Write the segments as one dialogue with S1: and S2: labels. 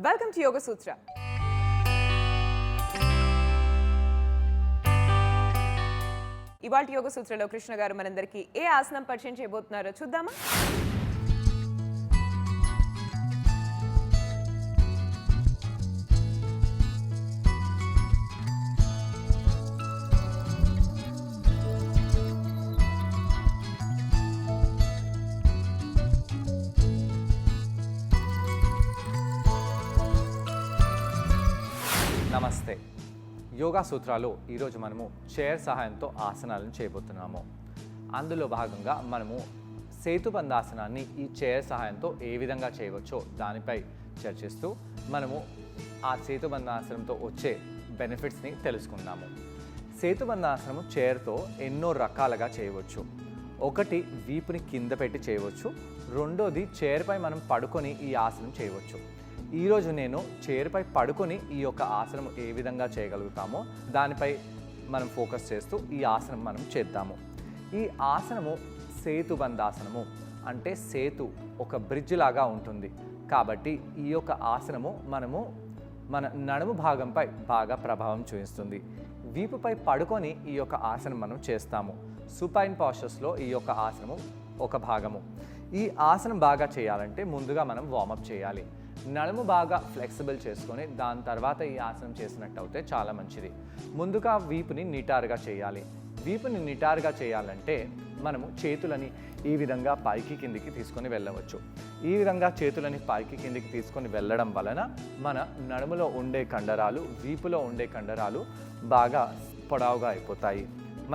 S1: Welcome to యోగ సూత్ర. ఇవాళ యోగ సూత్రలో కృష్ణ గారు మనందరికీ ఏ ఆసనం పరిచయం చేయబోతున్నారో చూద్దామా?
S2: నమస్తే. యోగా సూత్రాలు ఈరోజు మనము చైర్ సహాయంతో ఆసనాలను చేయబోతున్నాము. అందులో భాగంగా మనము సేతుబంధాసనాన్ని ఈ చైర్ సహాయంతో ఏ విధంగా చేయవచ్చో దానిపై చర్చిస్తూ మనము ఆ సేతుబంధాసనంతో వచ్చే బెనిఫిట్స్ని తెలుసుకుందాము. సేతుబంధాసనము చైర్తో ఎన్నో రకాలుగా చేయవచ్చు. ఒకటి, వీపుని కింద పెట్టి చేయవచ్చు. రెండోది, చైర్పై మనం పడుకొని ఈ ఆసనం చేయవచ్చు. ఈరోజు నేను చైర్పై పడుకొని ఈ యొక్క ఆసనం ఏ విధంగా చేయగలుగుతామో దానిపై మనం ఫోకస్ చేస్తూ ఈ ఆసనం మనం చేద్దాము. ఈ ఆసనము సేతుబంధాసనము అంటే సేతు ఒక బ్రిడ్జ్ లాగా ఉంటుంది. కాబట్టి ఈ యొక్క ఆసనము మన నడుము భాగంపై బాగా ప్రభావం చూపిస్తుంది. వీపుపై పడుకొని ఈ యొక్క ఆసనం మనం చేస్తాము. సుపైన్ పాస్చర్స్లో ఈ యొక్క ఆసనము ఒక భాగము. ఈ ఆసనం బాగా చేయాలంటే ముందుగా మనం వార్మప్ చేయాలి. నడుము బాగా ఫ్లెక్సిబుల్ చేసుకొని దాని తర్వాత ఈ ఆసనం చేసినట్టు అయితే చాలా మంచిది. ముందుగా వీపుని నిటారుగా చేయాలి. వీపుని నిటారుగా చేయాలంటే మనము చేతులని ఈ విధంగా పైకి కిందికి తీసుకొని వెళ్ళవచ్చు. ఈ విధంగా చేతులని పైకి కిందికి తీసుకొని వెళ్ళడం వలన మన నడుములో ఉండే కండరాలు, వీపులో ఉండే కండరాలు బాగా పొడవుగా అయిపోతాయి.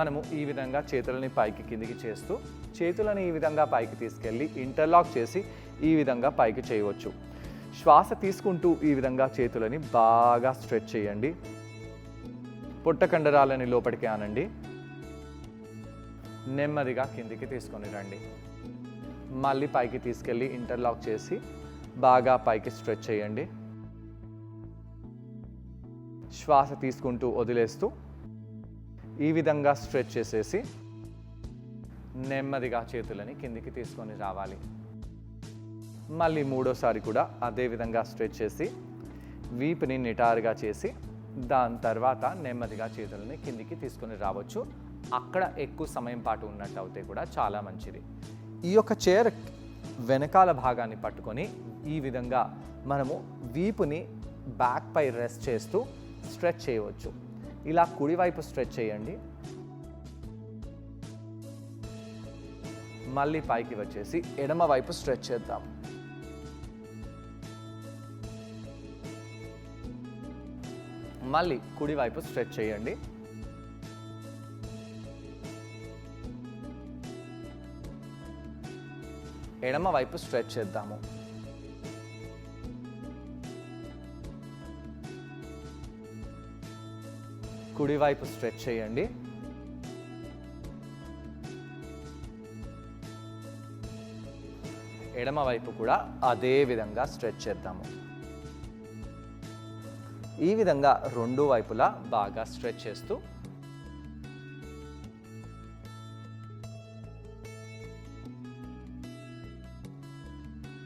S2: మనము ఈ విధంగా చేతులని పైకి కిందికి చేస్తూ చేతులని ఈ విధంగా పైకి తీసుకెళ్ళి ఇంటర్లాక్ చేసి ఈ విధంగా పైకి చేయవచ్చు. శ్వాస తీసుకుంటూ ఈ విధంగా చేతులని బాగా స్ట్రెచ్ చేయండి. పొట్ట కండరాలని లోపలికి ఆనండి. నెమ్మదిగా కిందికి తీసుకొని రండి. మళ్ళీ పైకి తీసుకెళ్ళి ఇంటర్లాక్ చేసి బాగా పైకి స్ట్రెచ్ చేయండి. శ్వాస తీసుకుంటూ వదిలేస్తూ ఈ విధంగా స్ట్రెచ్ చేసేసి నెమ్మదిగా చేతులని కిందికి తీసుకొని రావాలి. మళ్ళీ మూడోసారి కూడా అదే విధంగా స్ట్రెచ్ చేసి వీపుని నిటారుగా చేసి దాని తర్వాత నెమ్మదిగా చేతులని కిందికి తీసుకొని రావచ్చు. అక్కడ ఎక్కువ సమయం పాటు ఉన్నట్టు అయితే కూడా చాలా మంచిది. ఈ యొక్క చైర్ వెనకాల భాగాన్ని పట్టుకొని ఈ విధంగా మనము వీపుని బ్యాక్ పై రెస్ట్ చేస్తూ స్ట్రెచ్ చేయవచ్చు. ఇలా కుడివైపు స్ట్రెచ్ చేయండి. మళ్ళీ పైకి వచ్చేసి ఎడమ వైపు స్ట్రెచ్ చేద్దాం. మళ్ళీ కుడివైపు స్ట్రెచ్ చేయండి. ఎడమ వైపు స్ట్రెచ్ చేద్దాము. కుడివైపు స్ట్రెచ్ చేయండి. ఎడమ వైపు కూడా అదే విధంగా స్ట్రెచ్ చేద్దాము. ఈ విధంగా రెండు వైపులా బాగా స్ట్రెచ్ చేస్తూ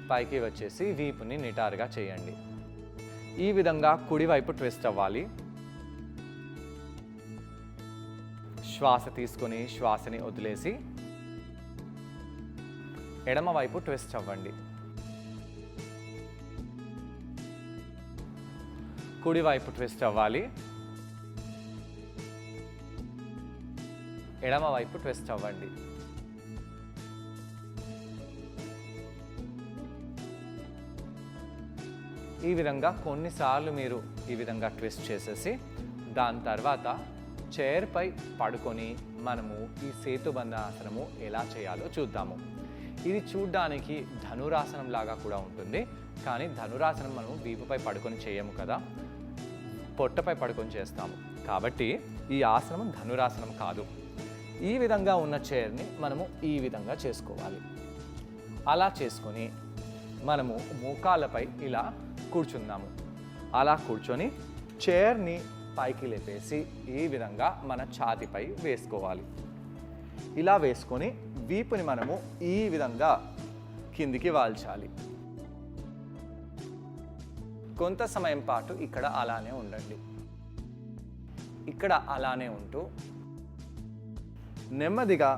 S2: పైకి వచ్చేసి వీపుని నిటారుగా చేయండి. ఈ విధంగా కుడివైపు ట్విస్ట్ అవ్వాలి. శ్వాస తీసుకొని శ్వాసని వదిలేసి ఎడమ వైపు ట్విస్ట్ అవ్వండి. కుడివైపు ట్విస్ట్ అవ్వాలి. ఎడమ వైపు ట్విస్ట్ అవ్వండి. ఈ విధంగా కొన్నిసార్లు మీరు ఈ విధంగా ట్విస్ట్ చేసేసి దాని తర్వాత చైర్పై పడుకొని మనము ఈ సేతుబంధాసనము ఎలా చేయాలో చూద్దాము. ఇది చూడ్డానికి ధనురాసనం లాగా కూడా ఉంటుంది. కానీ ధనురాసనం మనము వీపుపై పడుకొని చేయము కదా, పొట్టపై పడుకొని చేస్తాము. కాబట్టి ఈ ఆసనం ధనురాసనం కాదు. ఈ విధంగా ఉన్న చైర్ని మనము ఈ విధంగా చేసుకోవాలి. అలా చేసుకొని మనము మోకాళ్ళపై ఇలా కూర్చుందాము. అలా కూర్చొని చైర్ని పైకి లేపేసి ఈ విధంగా మన ఛాతీపై వేసుకోవాలి. ఇలా వేసుకొని వీపుని మనము ఈ విధంగా కిందికి వాల్చాలి. కొంత సమయం పాటు ఇక్కడ అలానే ఉండండి. ఇక్కడ అలానే ఉంటూ నెమ్మదిగా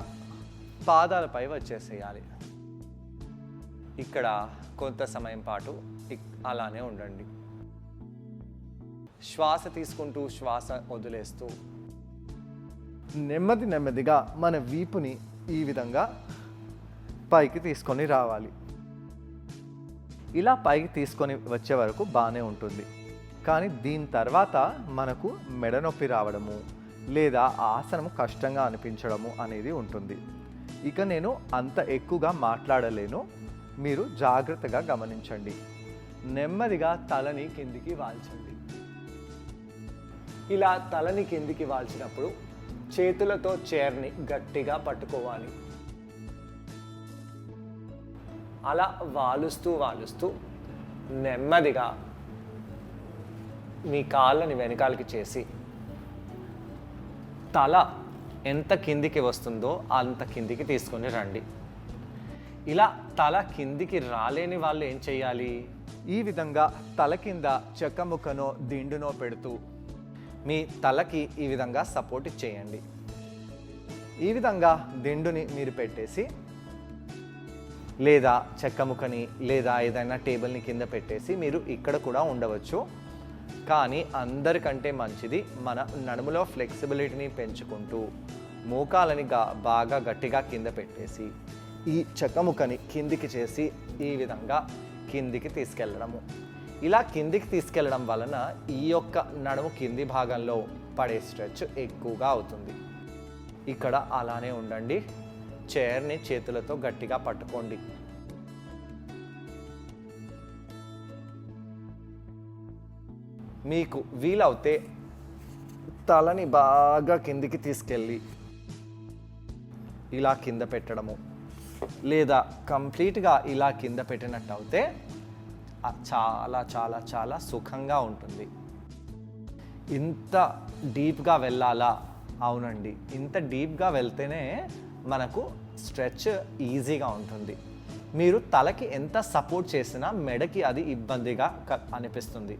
S2: పాదాలపై వచ్చేసేయాలి. ఇక్కడ కొంత సమయం పాటు అలానే ఉండండి. శ్వాస తీసుకుంటూ శ్వాస వదిలేస్తూ నెమ్మదిగా మన వీపుని ఈ విధంగా పైకి తీసుకొని రావాలి. ఇలా పైకి తీసుకొని వచ్చే వరకు బాగానే ఉంటుంది. కానీ దీని తర్వాత మనకు మెడ నొప్పి రావడము లేదా ఆసనం కష్టంగా అనిపించడము అనేది ఉంటుంది. ఇక నేను అంత ఎక్కువగా మాట్లాడలేను, మీరు జాగ్రత్తగా గమనించండి. నెమ్మదిగా తలని కిందికి వాల్చండి. ఇలా తలని కిందికి వాల్చినప్పుడు చేతులతో చైర్ని గట్టిగా పట్టుకోవాలి. అలా వాలుస్తూ నెమ్మదిగా మీ కాళ్ళని వెనకాలకి చేసి తల ఎంత కిందికి వస్తుందో అంత కిందికి తీసుకొని రండి. ఇలా తల కిందికి రాలేని వాళ్ళు ఏం చేయాలి? ఈ విధంగా తల కింద చెక్కముక్కనో దిండునో పెడుతూ మీ తలకి ఈ విధంగా సపోర్ట్ చేయండి. ఈ విధంగా దిండుని మీరు పెట్టేసి లేదా చెక్కముక్కని లేదా ఏదైనా టేబుల్ని కింద పెట్టేసి మీరు ఇక్కడ కూడా ఉండవచ్చు. కానీ అందరికంటే మంచిది మన నడుములో ఫ్లెక్సిబిలిటీని పెంచుకుంటూ మోకాలని బాగా గట్టిగా కింద పెట్టేసి ఈ చెక్కముక్కని కిందికి చేసి ఈ విధంగా కిందికి తీసుకెళ్ళడము. ఇలా కిందికి తీసుకెళ్ళడం వలన ఈ యొక్క నడుము కింది భాగంలో పడే స్ట్రెచ్ ఎక్కువగా అవుతుంది. ఇక్కడ అలానే ఉండండి. చైర్ని చేతులతో గట్టిగా పట్టుకోండి. మీకు వీలవుతే తలని బాగా కిందికి తీసుకెళ్ళి ఇలా కింద పెట్టడము లేదా కంప్లీట్గా ఇలా కింద పెట్టినట్టు అయితే చాలా చాలా చాలా సుఖంగా ఉంటుంది. ఇంత డీప్గా వెళ్ళాలా? అవునండి, ఇంత డీప్గా వెళ్తేనే మనకు స్ట్రెచ్ ఈజీగా ఉంటుంది. మీరు తలకి ఎంత సపోర్ట్ చేసినా మెడకి అది ఇబ్బందిగా అనిపిస్తుంది.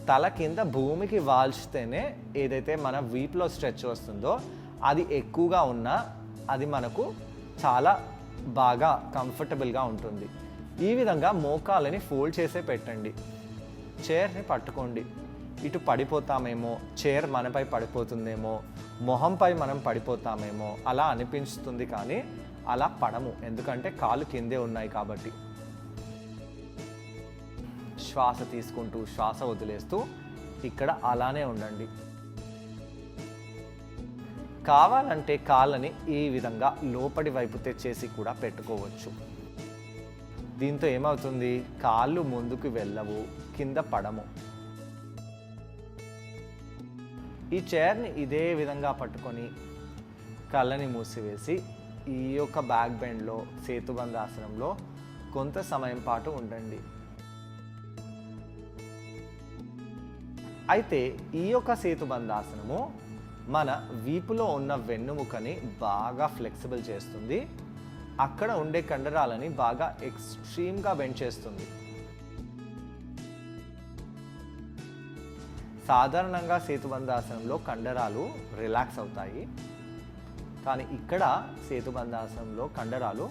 S2: తల కింద భూమికి వాల్చితేనే ఏదైతే మన వీపులో స్ట్రెచ్ వస్తుందో అది ఎక్కువగా ఉన్నా అది మనకు చాలా బాగా కంఫర్టబుల్గా ఉంటుంది. ఈ విధంగా మోకాలని ఫోల్డ్ చేసే పెట్టండి. చైర్ని పట్టుకోండి. ఇటు పడిపోతామేమో, చైర్ మనపై పడిపోతుందేమో, మొహంపై మనం పడిపోతామేమో అలా అనిపిస్తుంది. కానీ అలా పడము, ఎందుకంటే కాళ్ళు కిందే ఉన్నాయి కాబట్టి. శ్వాస తీసుకుంటూ శ్వాస వదిలేస్తూ ఇక్కడ అలానే ఉండండి. కావాలంటే కాళ్ళని ఈ విధంగా లోపలి వైపు తెచ్చేసి కూడా పెట్టుకోవచ్చు. దీంతో ఏమవుతుంది? కాళ్ళు ముందుకు వెళ్ళవు, కింద పడము. ఈ చైర్ని ఇదే విధంగా పట్టుకొని కళ్ళని మూసివేసి ఈ యొక్క బ్యాక్ బెండ్లో సేతుబంధాసనంలో కొంత సమయం పాటు ఉండండి. అయితే ఈ యొక్క సేతుబంధాసనము మన వీపులో ఉన్న వెన్నుముకని బాగా ఫ్లెక్సిబుల్ చేస్తుంది. అక్కడ ఉండే కండరాలని బాగా ఎక్స్ట్రీమ్గా బెండ్ చేస్తుంది. సాధారణంగా సేతుబంధాసనంలో కండరాలు రిలాక్స్ అవుతాయి. కానీ ఇక్కడ సేతుబంధాసనంలో కండరాలు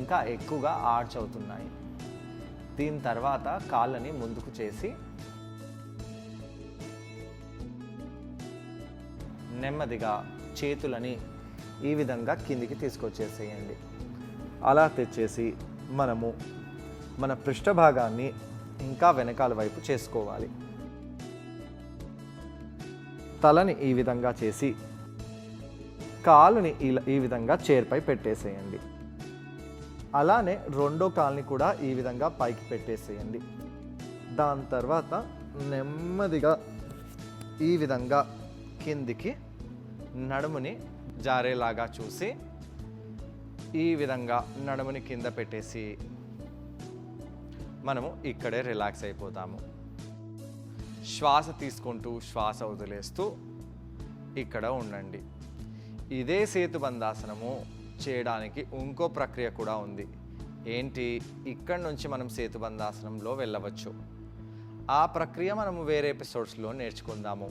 S2: ఇంకా ఎక్కువగా ఆర్చ్ అవుతున్నాయి. దీని తర్వాత కాళ్ళని ముందుకు చేసి నెమ్మదిగా చేతులని ఈ విధంగా కిందికి తీసుకొచ్చేసేయండి. అలా తెచ్చేసి మనము మన పృష్ఠభాగాన్ని ఇంకా వెనకాల వైపు చేసుకోవాలి. తలని ఈ విధంగా చేసి కాలుని ఈ విధంగా చైర్పై పెట్టేసేయండి. అలానే రెండో కాలుని కూడా ఈ విధంగా పైకి పెట్టేసేయండి. దాని తర్వాత నెమ్మదిగా ఈ విధంగా కిందికి నడుముని జారేలాగా చూసి ఈ విధంగా నడుముని కింద పెట్టేసి మనము ఇక్కడే రిలాక్స్ అయిపోతాము. శ్వాస తీసుకుంటూ శ్వాస వదిలేస్తూ ఇక్కడ ఉండండి. ఇదే సేతుబంధాసనము చేయడానికి ఇంకో ప్రక్రియ కూడా ఉంది. ఏంటి? ఇక్కడి నుంచి మనం సేతుబంధాసనంలో వెళ్ళవచ్చు. ఆ ప్రక్రియ మనము వేరే ఎపిసోడ్స్లో నేర్చుకుందాము.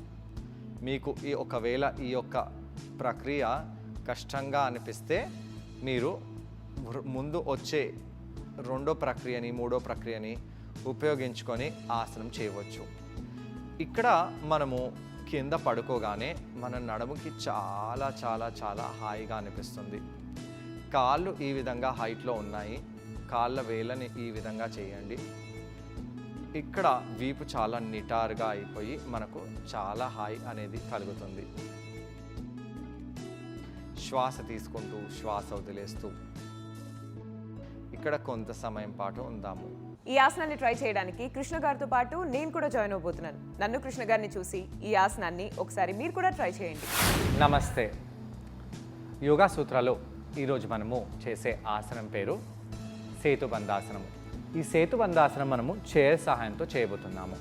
S2: మీకు ఒకవేళ ఈ యొక్క ప్రక్రియ కష్టంగా అనిపిస్తే మీరు ముందు వచ్చే రెండో ప్రక్రియని మూడో ప్రక్రియని ఉపయోగించుకొని ఆసనం చేయవచ్చు. ఇక్కడ మనము కింద పడుకోగానే మన నడుముకి చాలా చాలా చాలా హాయిగా అనిపిస్తుంది. కాళ్ళు ఈ విధంగా హైట్లో ఉన్నాయి. కాళ్ళ వేళ్ళని ఈ విధంగా చేయండి. ఇక్కడ వీపు చాలా నిటారుగా అయిపోయి మనకు చాలా హాయి అనేది కలుగుతుంది. శ్వాస తీసుకుంటూ శ్వాస వదిలేస్తూ ఇక్కడ కొంత సమయం పాటు ఉందాము.
S1: ఈ ఆసనాన్ని ట్రై చేయడానికి కృష్ణ గారితో పాటు నేను కూడా జాయిన్ అవబోతున్నాను. నన్ను కృష్ణ గారిని చూసి ఈ ఆసనాన్ని ఒకసారి మీరు కూడా ట్రై చేయండి.
S2: నమస్తే. యోగా సూత్రాలో ఈరోజు మనము చేసే ఆసనం పేరు సేతుబంధాసనము. ఈ సేతుబంధాసనం మనము చైర్ సహాయంతో చేయబోతున్నాము.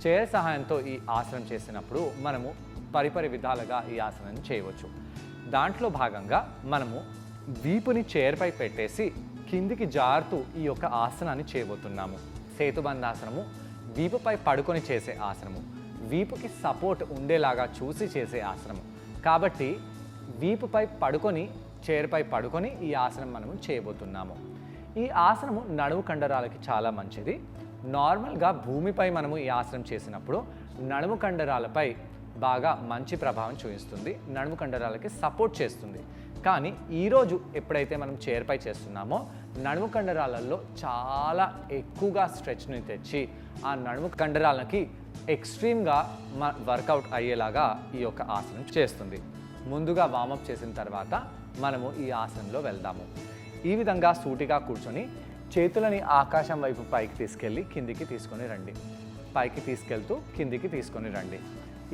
S2: చైర్ సహాయంతో ఈ ఆసనం చేసినప్పుడు మనము పరిపరి విధాలుగా ఈ ఆసనాన్ని చేయవచ్చు. దాంట్లో భాగంగా మనము వీపుని చైర్పై పెట్టేసి కిందికి జారుతూ ఈ యొక్క ఆసనాన్ని చేయబోతున్నాము. సేతుబంధాసనము వీపుపై పడుకొని చేసే ఆసనము, వీపుకి సపోర్ట్ ఉండేలాగా చూసి చేసే ఆసనము. కాబట్టి వీపుపై పడుకొని చైర్పై పడుకొని ఈ ఆసనం మనము చేయబోతున్నాము. ఈ ఆసనము నడుము కండరాలకి చాలా మంచిది. నార్మల్గా భూమిపై మనము ఈ ఆసనం చేసినప్పుడు నడుము కండరాలపై బాగా మంచి ప్రభావం చూపిస్తుంది, నడుము కండరాలకి సపోర్ట్ చేస్తుంది. కానీ ఈరోజు ఎప్పుడైతే మనం చైర్పై చేస్తున్నామో నడుము కండరాలలో చాలా ఎక్కువగా స్ట్రెచ్ని తెచ్చి ఆ నడుము కండరాలకి ఎక్స్ట్రీమ్గా వర్కౌట్ అయ్యేలాగా ఈ యొక్క ఆసనం చేస్తుంది. ముందుగా వార్మప్ చేసిన తర్వాత మనము ఈ ఆసనంలో వెళ్దాము. ఈ విధంగా సూటిగా కూర్చొని చేతులని ఆకాశం వైపు పైకి తీసుకెళ్ళి కిందికి తీసుకొని రండి. పైకి తీసుకెళ్తూ కిందికి తీసుకొని రండి.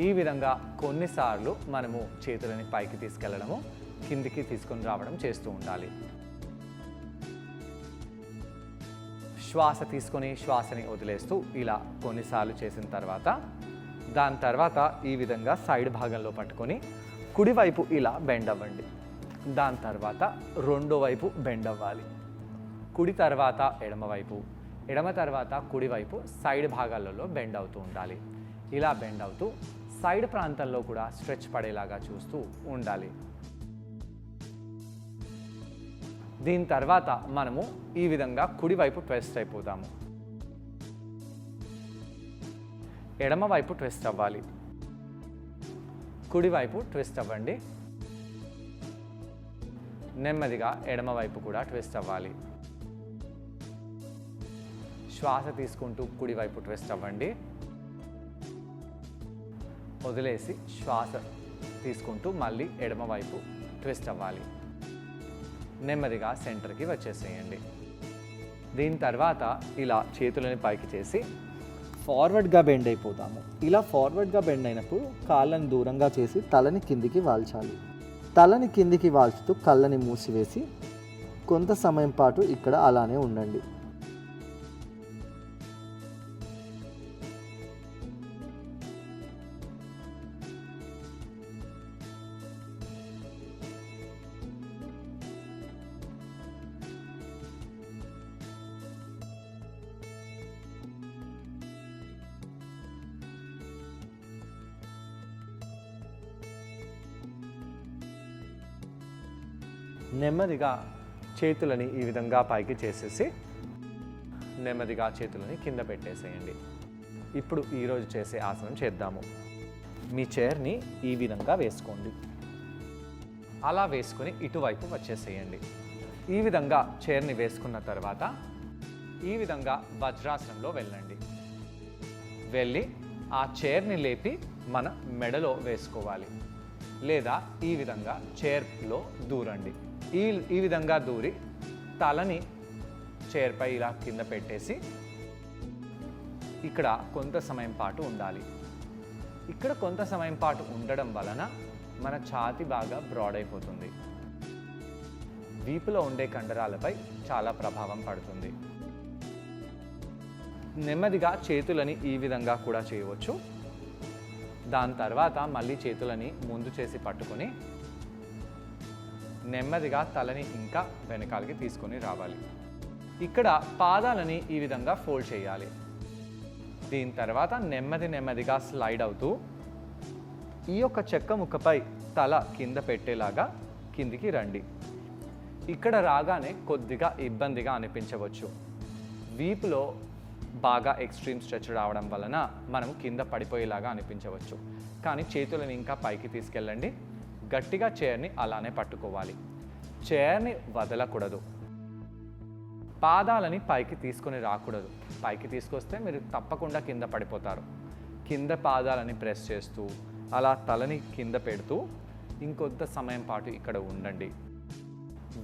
S2: ఈ విధంగా కొన్నిసార్లు మనము చేతులని పైకి తీసుకెళ్ళడము కిందికి తీసుకొని రావడం చేస్తూ ఉండాలి. శ్వాస తీసుకొని శ్వాసని వదిలేస్తూ ఇలా కొన్నిసార్లు చేసిన తర్వాత దాని తర్వాత ఈ విధంగా సైడ్ భాగంలో పట్టుకొని కుడివైపు ఇలా బెండ్ అవ్వండి. దాని తర్వాత రెండో వైపు బెండ్ అవ్వాలి. కుడి తర్వాత ఎడమవైపు, ఎడమ తర్వాత కుడివైపు సైడ్ భాగాలలో బెండ్ అవుతూ ఉండాలి. ఇలా బెండ్ అవుతూ సైడ్ ప్రాంతంలో కూడా స్ట్రెచ్ పడేలాగా చూస్తూ ఉండాలి. దీని తర్వాత మనము ఈ విధంగా కుడివైపు ట్విస్ట్ అయిపోతాము. ఎడమవైపు ట్విస్ట్ అవ్వాలి. కుడివైపు ట్విస్ట్ అవ్వండి. నెమ్మదిగా ఎడమవైపు కూడా ట్విస్ట్ అవ్వాలి. శ్వాస తీసుకుంటూ కుడివైపు ట్విస్ట్ అవ్వండి. వదిలేసి శ్వాస తీసుకుంటూ మళ్ళీ ఎడమవైపు ట్విస్ట్ అవ్వాలి. నెమ్మదిగా సెంటర్కి వచ్చేసేయండి. దీని తర్వాత ఇలా చేతులని పైకి చేసి ఫార్వర్డ్గా బెండ్ అయిపోతాము. ఇలా ఫార్వర్డ్గా బెండ్ అయినప్పుడు కాళ్ళని దూరంగా చేసి తలని కిందికి వాల్చాలి. తలని కిందికి వాల్చుతూ కళ్ళని మూసివేసి కొంత సమయం పాటు ఇక్కడ అలానే ఉండండి. నెమ్మదిగా చేతులని ఈ విధంగా పైకి చేసేసి నెమ్మదిగా చేతులని కింద పెట్టేసేయండి. ఇప్పుడు ఈరోజు చేసే ఆసనం చేద్దాము. మీ చైర్ని ఈ విధంగా వేసుకోండి. అలా వేసుకొని ఇటువైపు వచ్చేసేయండి. ఈ విధంగా చైర్ని వేసుకున్న తర్వాత ఈ విధంగా వజ్రాసనంలో వెళ్ళండి. వెళ్ళి ఆ చైర్ని లేపి మన మెడలో వేసుకోవాలి. లేదా ఈ విధంగా చైర్లో దూరండి. ఈ విధంగా దూరి తలని చైర్పై ఇలా కింద పెట్టేసి ఇక్కడ కొంత సమయం పాటు ఉండాలి. ఇక్కడ కొంత సమయం పాటు ఉండడం వలన మన ఛాతీ బాగా బ్రాడ్ అయిపోతుంది. వీపులో ఉండే కండరాలపై చాలా ప్రభావం పడుతుంది. నెమ్మదిగా చేతులని ఈ విధంగా కూడా చేయవచ్చు. దాని తర్వాత మళ్ళీ చేతులని ముందు చేసి పట్టుకొని నెమ్మదిగా తలని ఇంకా వెనకాలకి తీసుకొని రావాలి. ఇక్కడ పాదాలని ఈ విధంగా ఫోల్డ్ చేయాలి. దీని తర్వాత నెమ్మదిగా స్లైడ్ అవుతూ ఈ యొక్క చెక్క ముక్కపై తల కింద పెట్టేలాగా కిందికి రండి. ఇక్కడ రాగానే కొద్దిగా ఇబ్బందిగా అనిపించవచ్చు. వీపులో బాగా ఎక్స్ట్రీమ్ స్ట్రెచ్ రావడం వలన మనం కింద పడిపోయేలాగా అనిపించవచ్చు. కానీ చేతులను ఇంకా పైకి తీసుకెళ్ళండి. గట్టిగా చైర్ని అలానే పట్టుకోవాలి. చైర్ని వదలకూడదు. పాదాలని పైకి తీసుకొని రాకూడదు. పైకి తీసుకొస్తే మీరు తప్పకుండా కింద పడిపోతారు. కింద పాదాలని ప్రెస్ చేస్తూ అలా తలని కింద పెడుతూ ఇంకొంత సమయం పాటు ఇక్కడ ఉండండి.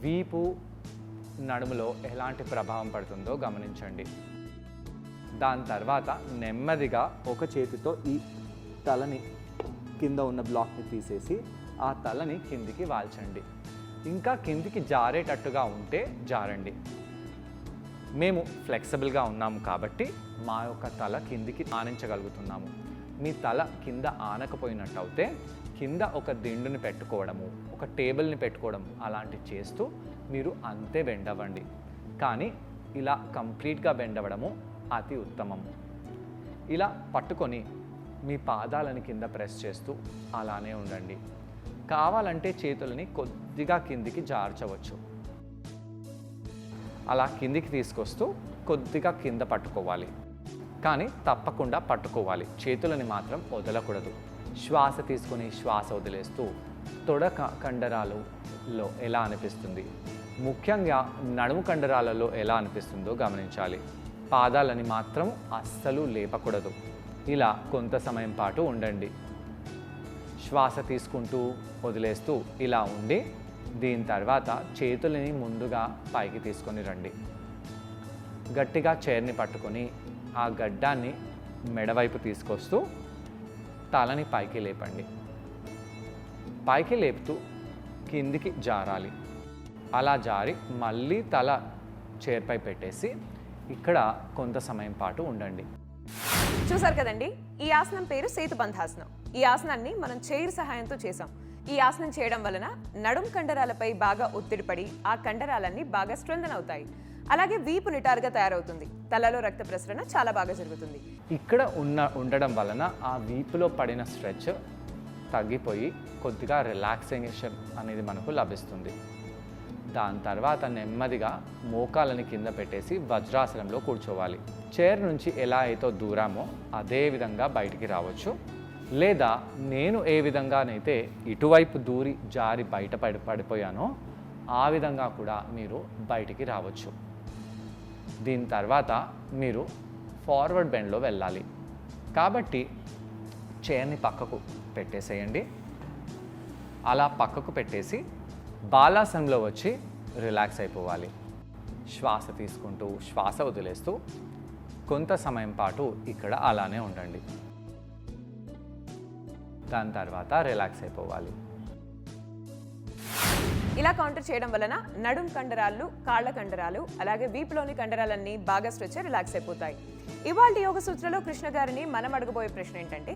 S2: వీపు నడుములో ఎలాంటి ప్రభావం పడుతుందో గమనించండి. దాని తర్వాత నెమ్మదిగా ఒక చేతితో ఈ తలని కింద ఉన్న బ్లాక్ని తీసేసి ఆ తలని కిందికి వాల్చండి. ఇంకా కిందికి జారేటట్టుగా ఉంటే జారండి. మేము ఫ్లెక్సిబుల్గా ఉన్నాము కాబట్టి మా యొక్క తల కిందికి ఆనించగలుగుతున్నాము. మీ తల కింద ఆనకపోయినట్టు అయితే కింద ఒక దిండుని పెట్టుకోవడము, ఒక టేబుల్ని పెట్టుకోవడం అలాంటివి చేస్తూ మీరు అంతే బెండ్ అవ్వండి. కానీ ఇలా కంప్లీట్గా బెండ్ అవ్వడము అతి ఉత్తమము. ఇలా పట్టుకొని మీ పాదాలని కింద ప్రెస్ చేస్తూ అలానే ఉండండి. కావాలంటే చేతులని కొద్దిగా కిందికి జార్చవచ్చు. అలా కిందికి తీసుకొస్తూ కొద్దిగా కింద పట్టుకోవాలి. కానీ తప్పకుండా పట్టుకోవాలి. చేతులని మాత్రం వదలకూడదు. శ్వాస తీసుకొని శ్వాస వదిలేస్తూ తొడ కండరాలలో ఎలా అనిపిస్తుంది, ముఖ్యంగా నడుము కండరాలలో ఎలా అనిపిస్తుందో గమనించాలి. పాదాలని మాత్రం అస్సలు లేపకూడదు. ఇలా కొంత సమయం పాటు ఉండండి. శ్వాస తీసుకుంటూ వదిలేస్తూ ఇలా ఉండి దీని తర్వాత చేతులని ముందుగా పైకి తీసుకొని రండి. గట్టిగా చైర్ని పట్టుకొని ఆ గడ్డాన్ని మెడవైపు తీసుకొస్తూ తలని పైకి లేపండి. పైకి లేపుతూ కిందికి జారాలి. అలా జారి మళ్ళీ తల చైర్పై పెట్టేసి ఇక్కడ కొంత సమయం పాటు ఉండండి.
S1: చూసారు కదండి, ఈ ఆసనం పేరు సేతుబంధాసనం. ఈ ఆసనాన్ని మనం చైర్ సహాయంతో చేసాం. ఈ ఆసనం చేయడం వలన నడుం కండరాలపై బాగా ఒత్తిడి పడి ఆ కండరాలన్నీ బాగా స్ట్రెంథన్ అవుతాయి. అలాగే వీపు నిటారుగా తయారవుతుంది. తలలో రక్త ప్రసరణ చాలా బాగా జరుగుతుంది.
S2: ఇక్కడ ఉండడం వలన ఆ వీపులో పడిన స్ట్రెచ్ తగ్గిపోయి కొద్దిగా రిలాక్సేషన్ అనేది మనకు లభిస్తుంది. దాని తర్వాత నెమ్మదిగా మోకాలని కింద పెట్టేసి వజ్రాసనంలో కూర్చోవాలి. చైర్ నుంచి ఎలా అయితే దూరామో అదే విధంగా బయటికి రావచ్చు. లేదా నేను ఏ విధంగానైతే ఇటువైపు దూరి జారి బయట పడిపోయానో ఆ విధంగా కూడా మీరు బయటికి రావచ్చు. దీని తర్వాత మీరు ఫార్వర్డ్ బెండ్లో వెళ్ళాలి. కాబట్టి చైర్ని పక్కకు పెట్టేసేయండి. అలా పక్కకు పెట్టేసి బాలాసనంలో వచ్చి రిలాక్స్ అయిపోవాలి. శ్వాస తీసుకుంటూ శ్వాస వదిలేస్తూ కొంత సమయం పాటు ఇక్కడ అలానే ఉండండి. దాని తర్వాత రిలాక్స్ అయిపోవాలి.
S1: ఇలా కౌంటర్ చేయడం వలన నడుం కండరాలు, కాళ్ళ కండరాలు, అలాగే వీపులోని కండరాలన్నీ బాగా స్ట్రెచ్ రిలాక్స్ అయిపోతాయి. ఇవాళ యోగ సూత్రలో కృష్ణ గారిని మనం అడగబోయే ప్రశ్న ఏంటంటే,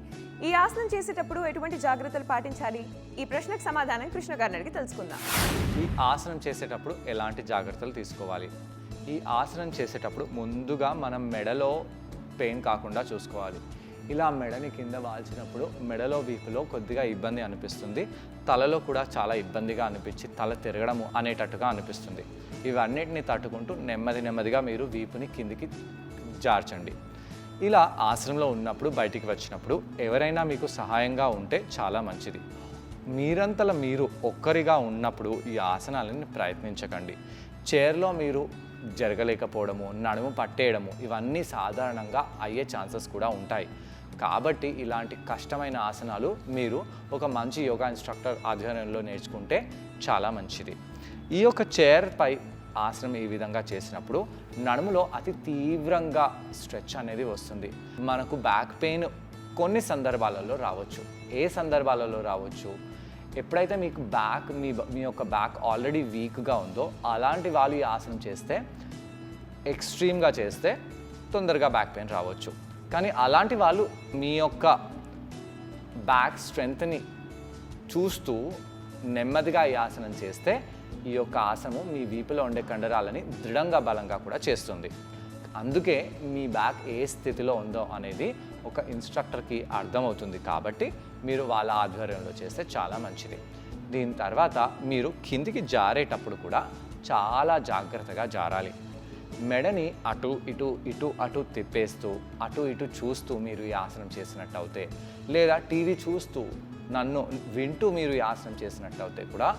S1: ఈ ఆసనం చేసేటప్పుడు ఎటువంటి జాగ్రత్తలు పాటించాలి? ఈ ప్రశ్నకు సమాధానం కృష్ణ గారిని అడిగి తెలుసుకుందాం.
S2: ఈ ఆసనం చేసేటప్పుడు ఎలాంటి జాగ్రత్తలు తీసుకోవాలి? ఈ ఆసనం చేసేటప్పుడు ముందుగా మనం మెడలో పెయిన్ కాకుండా చూసుకోవాలి. ఇలా మెడని కింద వాల్చినప్పుడు మెడలో వీపులో కొద్దిగా ఇబ్బంది అనిపిస్తుంది. తలలో కూడా చాలా ఇబ్బందిగా అనిపించి తల తిరగడము అనేటట్టుగా అనిపిస్తుంది. ఇవన్నిటిని తట్టుకుంటూ నెమ్మదిగా మీరు వీపుని కిందికి జార్చండి. ఇలా ఆసనంలో ఉన్నప్పుడు బయటికి వచ్చినప్పుడు ఎవరైనా మీకు సహాయంగా ఉంటే చాలా మంచిది. మీరంతలా మీరు ఒక్కరిగా ఉన్నప్పుడు ఈ ఆసనాలను ప్రయత్నించకండి. చైర్లో మీరు జరగలేకపోవడము, నడుము పట్టేయడము ఇవన్నీ సాధారణంగా అయ్యే ఛాన్సెస్ కూడా ఉంటాయి. కాబట్టి ఇలాంటి కష్టమైన ఆసనాలు మీరు ఒక మంచి యోగా ఇన్స్ట్రక్టర్ ఆధ్వర్యంలో నేర్చుకుంటే చాలా మంచిది. ఈ యొక్క చైర్పై ఆసనం ఈ విధంగా చేసినప్పుడు నడుములో అతి తీవ్రంగా స్ట్రెచ్ అనేది వస్తుంది. మనకు బ్యాక్ పెయిన్ కొన్ని సందర్భాలలో రావచ్చు. ఏ సందర్భాలలో రావచ్చు? ఎప్పుడైతే మీకు మీ యొక్క బ్యాక్ ఆల్రెడీ వీక్గా ఉందో అలాంటి వాళ్ళు ఈ ఆసనం చేస్తే, ఎక్స్ట్రీమ్గా చేస్తే తొందరగా బ్యాక్ పెయిన్ రావచ్చు. కానీ అలాంటి వాళ్ళు మీ యొక్క బ్యాక్ స్ట్రెంగ్త్ని చూస్తూ నెమ్మదిగా ఈ ఆసనం చేస్తే ఈ యొక్క ఆసనము మీ వీపులో ఉండే కండరాలని దృఢంగా బలంగా కూడా చేస్తుంది. అందుకే మీ బ్యాక్ ఏ స్థితిలో ఉందో అనేది ఒక ఇన్స్ట్రక్టర్కి అర్థమవుతుంది కాబట్టి మీరు వాళ్ళ ఆధ్వర్యంలో చేస్తే చాలా మంచిది. దీని తర్వాత మీరు కిందికి జారేటప్పుడు కూడా చాలా జాగ్రత్తగా జారాలి. మెడని అటు ఇటు ఇటు అటు తిప్పేస్తూ అటు ఇటు చూస్తూ మీరు ఈ ఆసనం చేసినట్టు అవుతే, లేదా టీవీ చూస్తూ నన్ను వింటూ మీరు ఈ ఆసనం చేసినట్టు అవుతే కూడా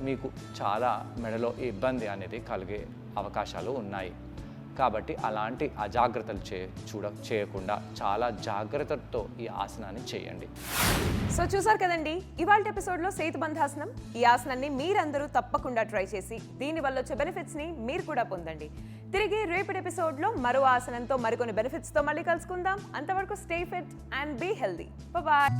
S2: మీకు చాలా మెడలో ఇబ్బంది అనేది కలిగే అవకాశాలు ఉన్నాయి. కాబట్టి అలాంటి అజాగ్రత్తలు చేయకుండా చాలా జాగ్రత్తతో ఈ ఆసనాన్ని చేయండి.
S1: సో చూసారు కదండి, ఇవాళ ఎపిసోడ్లో సేతుబంధాసనం. ఈ ఆసనాన్ని మీరందరూ తప్పకుండా ట్రై చేసి దీనివల్ల వచ్చే బెనిఫిట్స్ని మీరు కూడా పొందండి. తిరిగి రేపటి ఎపిసోడ్లో మరో ఆసనంతో మరికొన్ని బెనిఫిట్స్తో మళ్ళీ కలుసుకుందాం. అంతవరకు stay fit and be healthy. Bye.